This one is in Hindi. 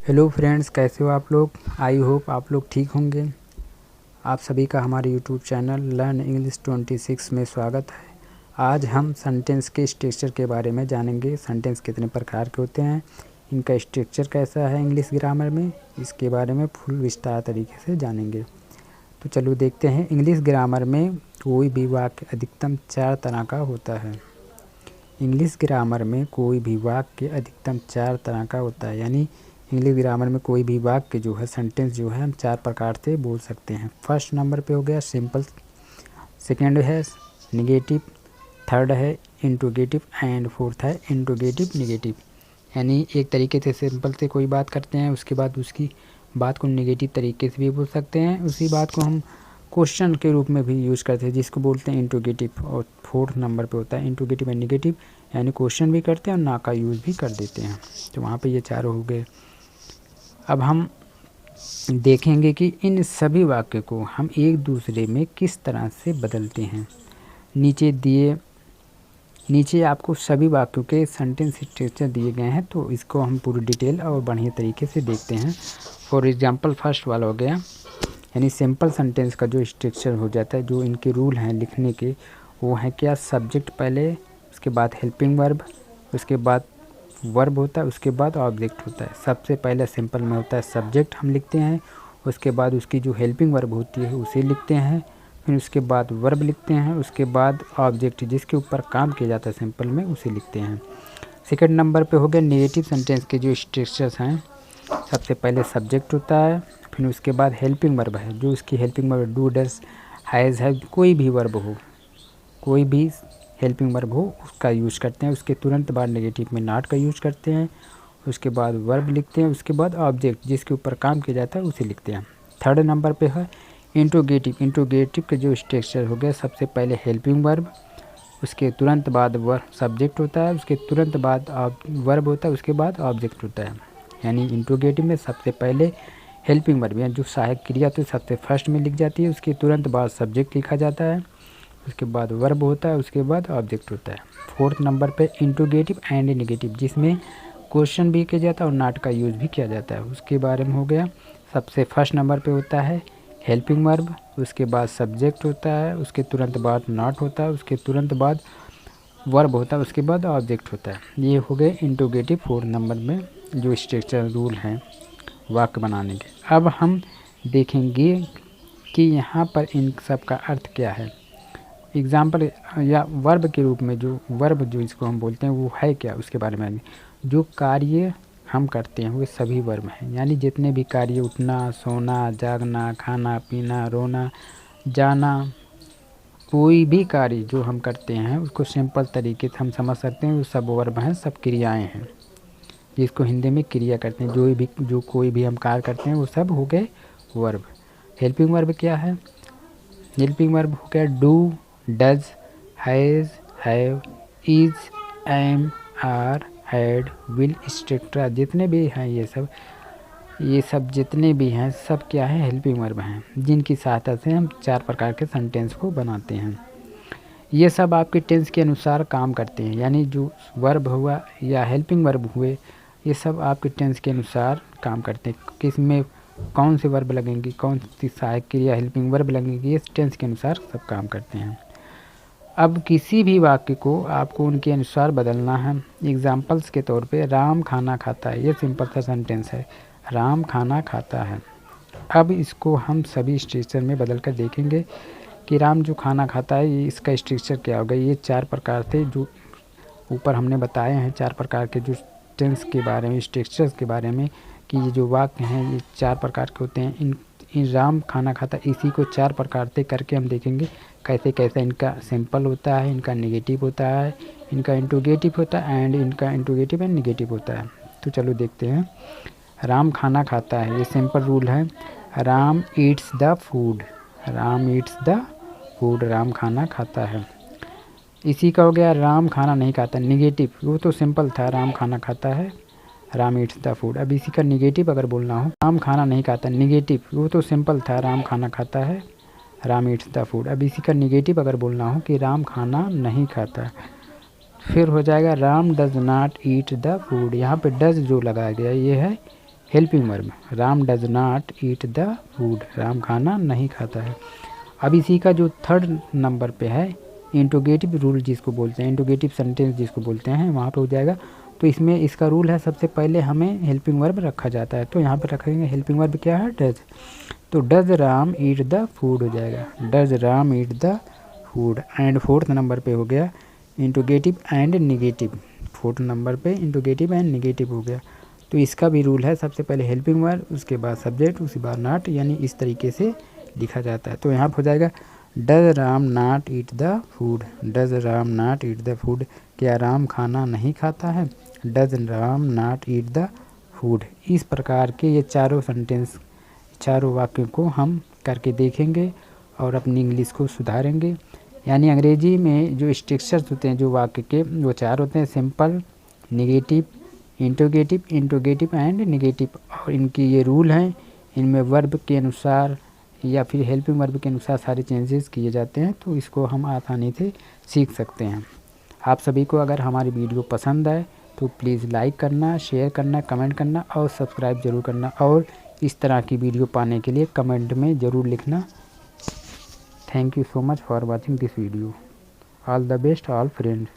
हेलो फ्रेंड्स, कैसे हो आप लोग। आई होप आप लोग ठीक होंगे। आप सभी का हमारे यूट्यूब चैनल लर्न इंग्लिश 26 में स्वागत है। आज हम सेंटेंस के स्ट्रक्चर के बारे में जानेंगे। सेंटेंस कितने प्रकार के होते हैं, इनका स्ट्रक्चर कैसा है इंग्लिश ग्रामर में, इसके बारे में फुल विस्तार तरीके से जानेंगे। तो चलो देखते हैं। इंग्लिश ग्रामर में कोई भी वाक्य अधिकतम 4 तरह का होता है। इंग्लिश ग्रामर में कोई भी वाक्य अधिकतम 4 तरह का होता है, यानी इंग्लिश ग्रामर में कोई भी वाक्य जो है, सेंटेंस जो है, हम 4 प्रकार से बोल सकते हैं। फर्स्ट नंबर पे हो गया सिंपल, सेकंड है निगेटिव, थर्ड है इंट्रोगेटिव एंड फोर्थ है इंट्रोगेटिव निगेटिव। यानी एक तरीके से सिंपल से कोई बात करते हैं, उसके बाद उसकी बात को निगेटिव तरीके से भी बोल सकते हैं। उसी बात को हम क्वेश्चन के रूप में भी यूज़ करते हैं, जिसको बोलते हैं इंट्रोगेटिव। और फोर्थ नंबर पे होता है इंट्रोगेटिव एंड निगेटिव, यानी क्वेश्चन भी करते हैं और ना का यूज़ भी कर देते हैं। तो वहाँ पे ये चारों हो गए। अब हम देखेंगे कि इन सभी वाक्य को हम एक दूसरे में किस तरह से बदलते हैं। नीचे आपको सभी वाक्यों के सेंटेंस स्ट्रक्चर दिए गए हैं, तो इसको हम पूरी डिटेल और बढ़िया तरीके से देखते हैं। फॉर एग्जांपल फर्स्ट वाला हो गया, यानी सिंपल सेंटेंस का जो स्ट्रक्चर हो जाता है, जो इनके रूल हैं लिखने के, वो है क्या, सब्जेक्ट पहले, उसके बाद हेल्पिंग वर्ब, उसके बाद वर्ब होता है, उसके बाद ऑब्जेक्ट होता है। सबसे पहले सिंपल में होता है सब्जेक्ट हम लिखते हैं, उसके बाद उसकी जो हेल्पिंग वर्ब होती है उसे लिखते हैं, फिर उसके बाद वर्ब लिखते हैं, उसके बाद ऑब्जेक्ट जिसके ऊपर काम किया जाता है सिंपल में उसे लिखते हैं। सेकंड नंबर पे हो गया नेगेटिव सेंटेंस के जो स्ट्रक्चर्स हैं। सबसे पहले सब्जेक्ट होता है, फिर उसके बाद हेल्पिंग वर्ब है, जो उसकी helping verb do does has है, कोई भी वर्ब हो, कोई भी हेल्पिंग वर्ब हो उसका यूज़ करते हैं। उसके तुरंत बाद नेगेटिव में नॉट का यूज़ करते हैं, उसके बाद वर्ब लिखते हैं, उसके बाद ऑब्जेक्ट जिसके ऊपर काम किया जाता है उसे लिखते हैं। थर्ड नंबर पे है इंट्रोगेटिव। इंट्रोगेटिव का जो स्ट्रक्चर हो गया, सबसे पहले हेल्पिंग वर्ब, उसके तुरंत बाद वर्ब सब्जेक्ट होता है, उसके तुरंत बाद वर्ब होता है, उसके बाद ऑब्जेक्ट होता है। यानी इंट्रोगेटिव में सबसे पहले हेल्पिंग वर्ब या जो सहायक क्रिया तो सबसे फर्स्ट में लिख जाती है, उसके तुरंत बाद सब्जेक्ट लिखा जाता है, उसके बाद वर्ब होता है, उसके बाद ऑब्जेक्ट होता है। फोर्थ नंबर पे इंट्रोगेटिव एंड नेगेटिव, जिसमें क्वेश्चन भी किया जाता है और नॉट का यूज़ भी किया जाता है, उसके बारे में हो गया। सबसे फर्स्ट नंबर पे होता है हेल्पिंग वर्ब, उसके बाद सब्जेक्ट होता है, उसके तुरंत बाद नॉट होता है, उसके तुरंत बाद वर्ब होता है, उसके बाद ऑब्जेक्ट होता है। ये हो गए इंट्रोगेटिव फोर्थ नंबर में जो स्ट्रक्चर रूल हैं वाक्य बनाने के। अब हम देखेंगे कि यहाँ पर इन सब का अर्थ क्या है। एग्जाम्पल या वर्ब के रूप में जो वर्ब जो इसको हम बोलते हैं वो है क्या, उसके बारे में। जो कार्य हम करते हैं वो सभी वर्ब हैं, यानी जितने भी कार्य, उठना, सोना, जागना, खाना पीना, रोना, जाना, कोई भी कार्य जो हम करते हैं उसको सिंपल तरीके से हम समझ सकते हैं वो सब वर्ब हैं, सब क्रियाएं हैं, जिसको हिंदी में क्रिया करते हैं। जो कोई भी हम कार्य करते हैं वो सब हो गए वर्ब। हेल्पिंग वर्ब क्या है, हेल्पिंग वर्ब हो गया do, does, has, have, is, am, are, had, will, etcetera, जितने भी हैं ये सब जितने भी हैं सब क्या है, हेल्पिंग वर्ब हैं, जिनकी सहायता से हम 4 प्रकार के सेंटेंस को बनाते हैं। ये सब आपके टेंस के अनुसार काम करते हैं, यानी जो वर्ब हुआ या हेल्पिंग वर्ब हुए ये सब आपके टेंस के अनुसार काम करते हैं। किस में कौन से वर्ब लगेंगी, कौन सी सहायक क्रिया हेल्पिंग वर्ब लगेंगी, ये टेंस के अनुसार सब काम करते हैं। अब किसी भी वाक्य को आपको उनके अनुसार बदलना है। एग्जाम्पल्स के तौर पे राम खाना खाता है, ये सिंपल सा सेंटेंस है, राम खाना खाता है। अब इसको हम सभी स्ट्रक्चर में बदल कर देखेंगे कि राम जो खाना खाता है ये इसका स्ट्रक्चर क्या होगा। ये 4 प्रकार थे जो ऊपर हमने बताए हैं, 4 प्रकार के जो टेंस के बारे में, स्ट्रक्चर्स के बारे में, कि ये जो वाक्य हैं ये 4 प्रकार के होते हैं। इन राम खाना खाता, इसी को 4 प्रकार से करके हम देखेंगे कैसे कैसे इनका सिंपल होता है, इनका नेगेटिव होता है, इनका इंट्रोगेटिव होता है एंड इनका इंट्रोगेटिव एंड नेगेटिव होता है। तो चलो देखते हैं। राम खाना खाता है, ये सिंपल रूल है, Ram eats the food, Ram eats the food, Ram खाना खाता है। इसी का हो गया राम खाना नहीं खाता, नेगेटिव, वो तो सिंपल था, राम खाना खाता है, राम ईट्स द फूड। अब इसी का नेगेटिव अगर बोलना हो, राम खाना नहीं खाता, नेगेटिव, वो तो सिंपल था, राम खाना खाता है, राम ईट्स द फूड। अब इसी का नेगेटिव अगर बोलना हो कि राम खाना नहीं खाता, फिर हो जाएगा Ram does not eat the food. यहाँ पे डज जो लगाया गया ये है helping verb, Ram does not eat the food, Ram खाना नहीं खाता है। अब इसी का जो थर्ड नंबर पे है इंट्रोगेटिव रूल जिसको बोलते हैं, इंट्रोगेटिव सेंटेंस जिसको बोलते हैं, वहाँ पे हो जाएगा। तो इसमें इसका रूल है, सबसे पहले हमें हेल्पिंग वर्ब रखा जाता है। तो यहाँ पे रखेंगे हेल्पिंग वर्ब क्या है, डज। तो does Ram eat the food हो जाएगा, does Ram eat the food. And fourth number पे हो गया interrogative and negative, fourth number पे इंट्रोगेटिव एंड निगेटिव हो गया। तो इसका भी रूल है, सबसे पहले हेल्पिंग वर्ब, उसके बाद सब्जेक्ट, उसके बाद नॉट, यानी इस तरीके से लिखा जाता है। तो यहाँ पर हो जाएगा does Ram not eat the food, does Ram not eat the food, क्या राम खाना नहीं खाता है, does Ram not eat the food. इस प्रकार के ये चारों सेंटेंस, चारों वाक्यों को हम करके देखेंगे और अपनी इंग्लिश को सुधारेंगे। यानी अंग्रेजी में जो स्ट्रक्चर्स होते हैं जो वाक्य के, वो चार होते हैं, simple, negative, interrogative, interrogative and negative. और इनकी ये रूल हैं, इनमें वर्ब के अनुसार या फिर हेल्पिंग वर्ब के अनुसार सारे चेंजेस किए जाते हैं। तो इसको हम आसानी से सीख सकते हैं। आप सभी को अगर हमारी वीडियो पसंद आए तो प्लीज़ लाइक करना, शेयर करना, कमेंट करना और सब्सक्राइब ज़रूर करना। और इस तरह की वीडियो पाने के लिए कमेंट में ज़रूर लिखना। Thank you so much for watching this video. All the best all friends.